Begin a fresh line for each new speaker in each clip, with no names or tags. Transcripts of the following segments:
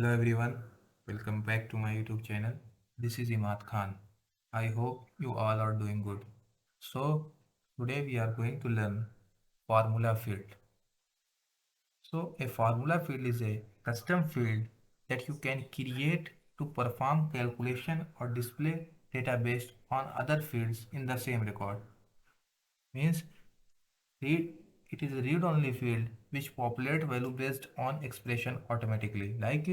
Hello everyone, welcome back to my YouTube channel. This is Imad Khan. I hope you all are doing good. So, today we are going to learn formula field. So, a formula field is a custom field that you can create to perform calculation or display data based on other fields in the same record. Means read it is a read-only field which populate value based on expression automatically. Like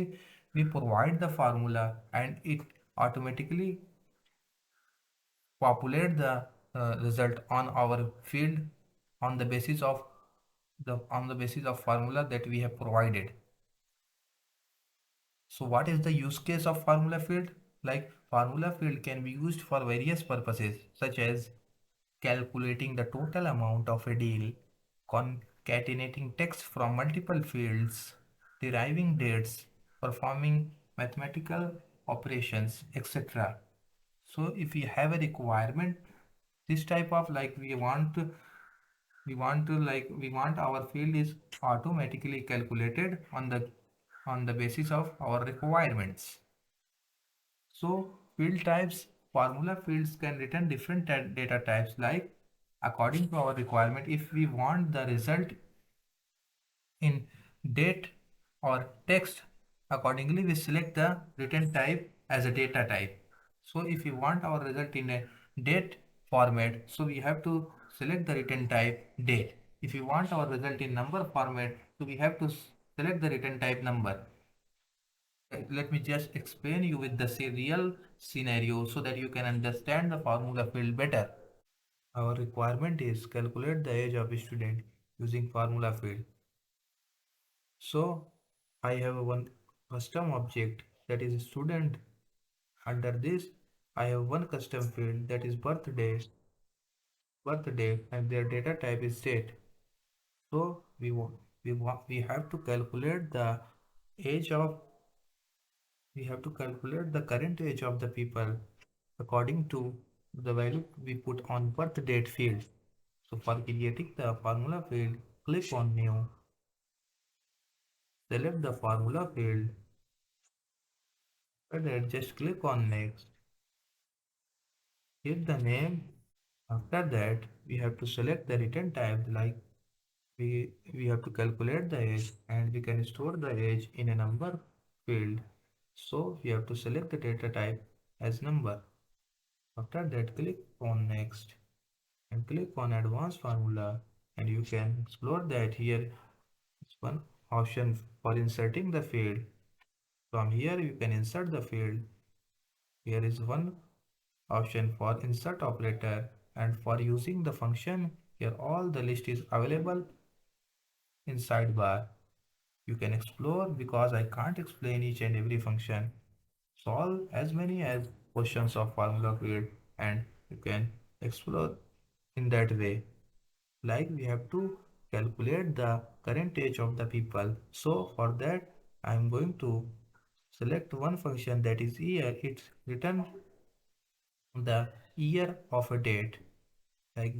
we provide the formula and it automatically populate the result on our field on the basis of the formula that we have provided. So what is the use case of formula field? Like formula field can be used for various purposes such as calculating the total amount of a deal, concatenating text from multiple fields, deriving dates, performing mathematical operations, etc. So if we have a requirement, this type of like we want our field is automatically calculated on the basis of our requirements. So field types, formula fields can return different data types like according to our requirement. If we want the result in date or text, accordingly we select the return type as a data type. So if we want our result in a date format, so we have to select the return type date. If we want our result in number format, so we have to select the return type number. Let me just explain you with the real scenario so that you can understand the formula field better. Our requirement is calculate the age of a student using formula field. So I have one custom object that is student. Under this I have one custom field that is birthday and their data type is date. So we have to calculate the age of we have to calculate the current age of the people according to the value we put on birth date field. So for creating the formula field, click on new, select the formula field, and then just click on next, give the name. After that, we have to select the return type like we have to calculate the age and we can store the age in a number field. So we have to select the data type as number. After that, click on next and click on advanced formula and you can explore that here is one option for inserting the field. From here you can insert the field. Here is one option for insert operator and for using the function here all the list is available in sidebar. You can explore because I can't explain each and every function. Solve as many as questions of formula field and you can explore in that way. Like we have to calculate the current age of the people. So for that I am going to select one function that is year. It's return the year of a date. Like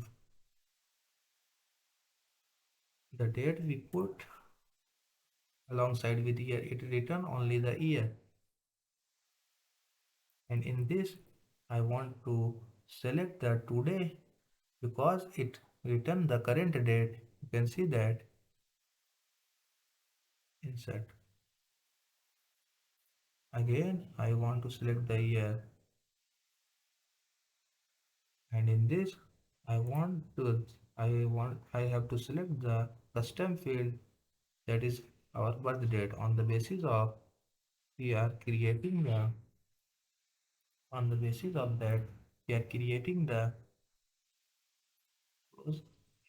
the date we put alongside with year, it return only the year. And in this I want to select the today because it return the current date. You can see that insert. Again I want to select the year and in this I have to select the custom field that is our birth date on the basis of we are creating the on the basis of that we are creating the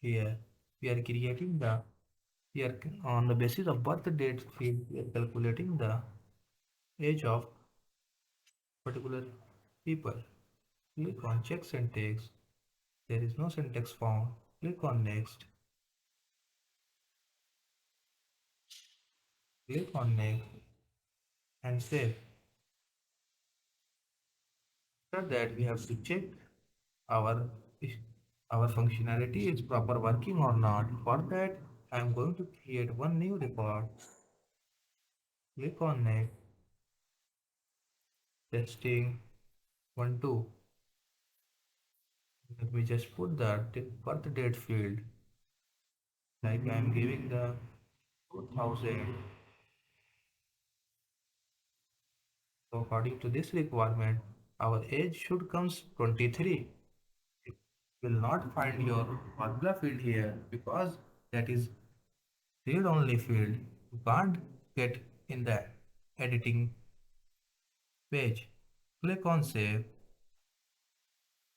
here we are creating the we are on the basis of birth date field we are calculating the age of particular people. Click on check syntax. There is no syntax found. Click on next. Click on next and save. After that, we have to check our our functionality is proper working or not. For that, I am going to create one new record. Click on next. Testing 1 2. Let me just put the birth date field, like I am giving the 2000. So according to this requirement, our age should comes 23. You will not find your formula field here because that is read only field. You can't get in the editing page. Click on save.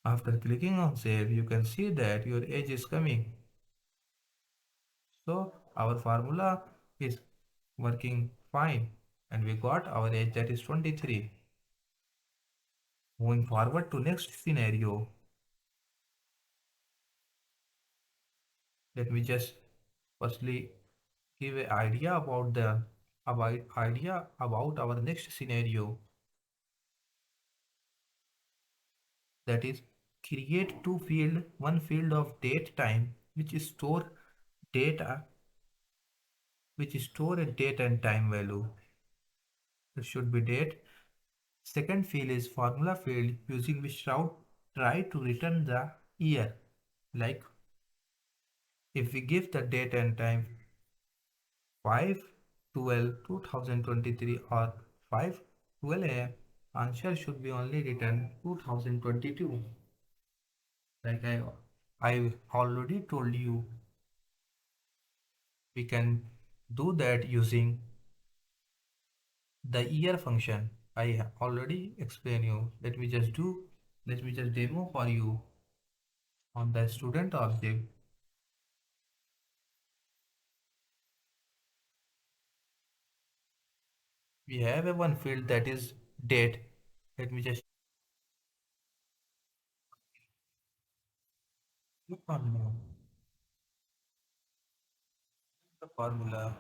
After clicking on save, you can see that your age is coming. So our formula is working fine and we got our age, that is 23. Moving forward to next scenario, let me just firstly give an idea about our next scenario, that is create two field, one field of date time data which store a date and time value. It should be date. Second field is formula field using which route try to return the year. Like if we give the date and time 5/12/2023 or 5:12 a.m., answer should be only written 2022. Like I already told you, we can do that using the year function. I already explained you. Let me just demo for you on the student object. We have a one field that is date. Let me just look on the formula.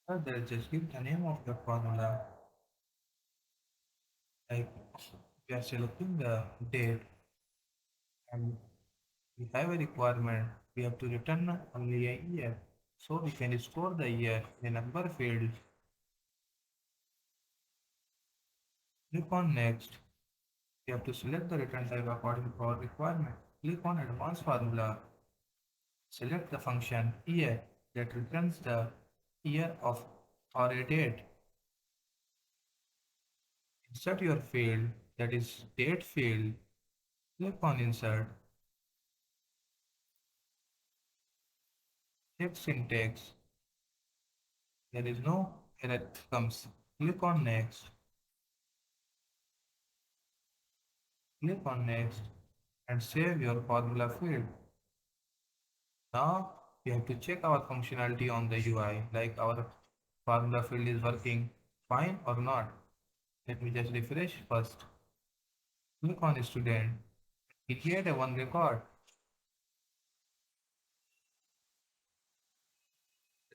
There, just give the name of the formula. Like we are selecting the date and we have a requirement. We have to return only a year. So we can store the year in a number field. Click on next. We have to select the return type according to our requirement. Click on advanced formula. Select the function year that returns the year of or a date. Insert your field, that is date field. Click on insert. Check syntax. There is no error comes. Click on next. Click on next and save your formula field. Now we have to check our functionality on the UI, like our formula field is working fine or not. Let me just refresh first. Click on student. Create a one record.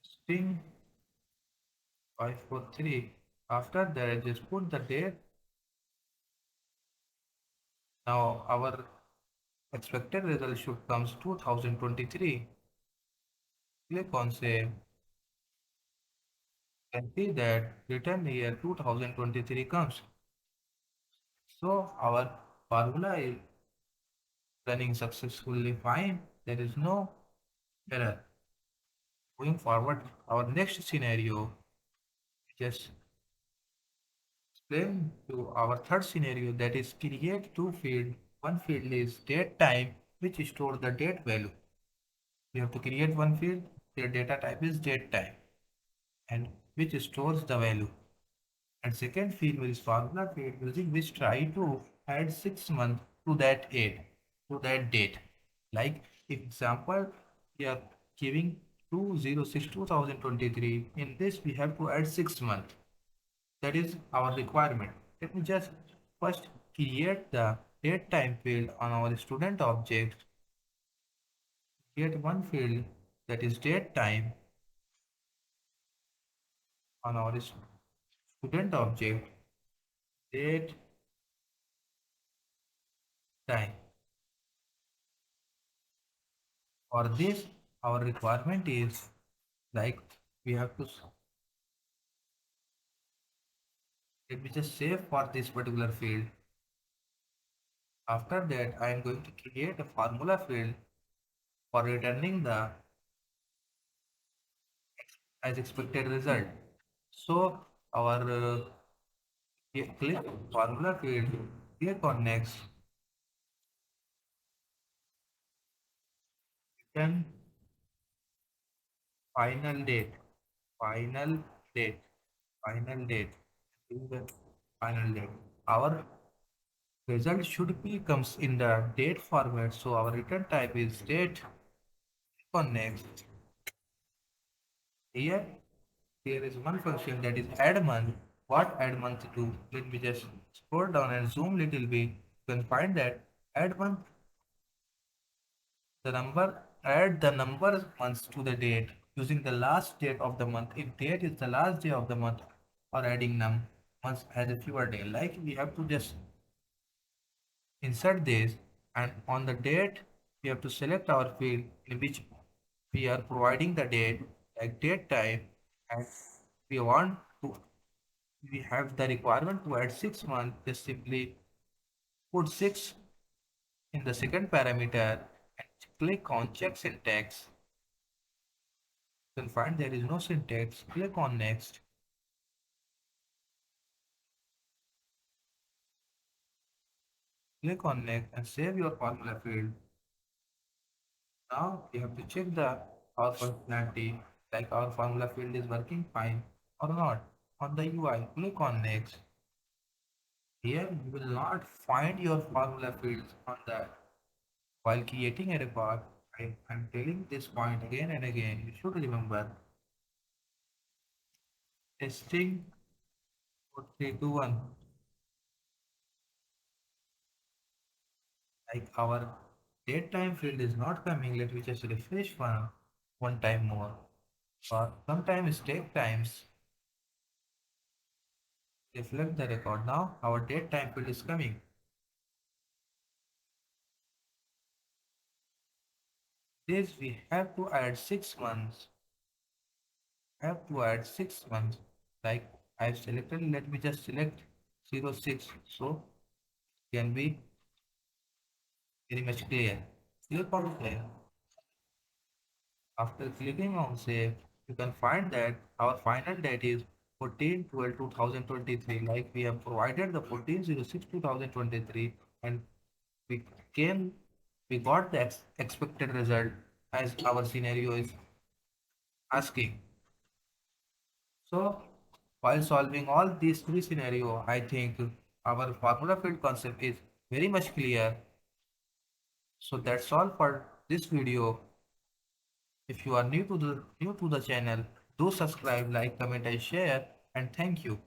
String 543. After that, just put the date. Now our expected result should comes 2023. Click on save and see that return year 2023 comes. So our formula is running successfully fine. There is no error. Going forward, our next scenario, just explain to our third scenario, that is create two field. One field is date time which store the date value. We have to create one field. Their data type is date time and which stores the value. And second field is formula field using which try to add 6 months to that date. Like example, we are giving 2/06/2023. In this we have to add 6 months. That is our requirement. Let me just first create the date time field on our student object. Create one field that is date time on our student object. Date time. For this, our requirement is like we have to Let me just save for this particular field. After that, I am going to create a formula field for returning the as expected result. So our click formula field, click on next, then final date, final date, final date, final date. Our result should be comes in the date format. So our return type is date. Click on next. Here there is one function that is add month. What add month do? Let me just scroll down and zoom little bit. You can find that add month the number add the number months to the date using the last date of the month. If date is the last day of the month, or adding num months as a fewer day. Like we have to just insert this, and on the date we have to select our field in which we are providing the date, like date type, and we want to we have the requirement to add 6 months. Just simply put 6 in the second parameter and click on check syntax. You can find there is no syntax. Click on next. Click on next and save your formula field. Now you have to check the our functionality, like our formula field is working fine or not. On the UI, click on next. Here you will not find your formula fields on the while creating a record. I'm telling this point again and again. You should remember testing 4321. Like our date time field is not coming. Let me just refresh one time more. Or sometimes take times reflect the record. Now our date time field is coming. This we have to add 6 months. Have to add 6 months. Like I've selected. Let me just select 06. So can be very much clear. Click on save. After clicking on save, you can find that our final date is 14/12/2023. Like we have provided the 14/06/2023, and we came, we got the expected result as our scenario is asking. So while solving all these three scenarios, I think our formula field concept is very much clear. So that's all for this video. If you are new to the channel, do subscribe, like, comment and share, and thank you.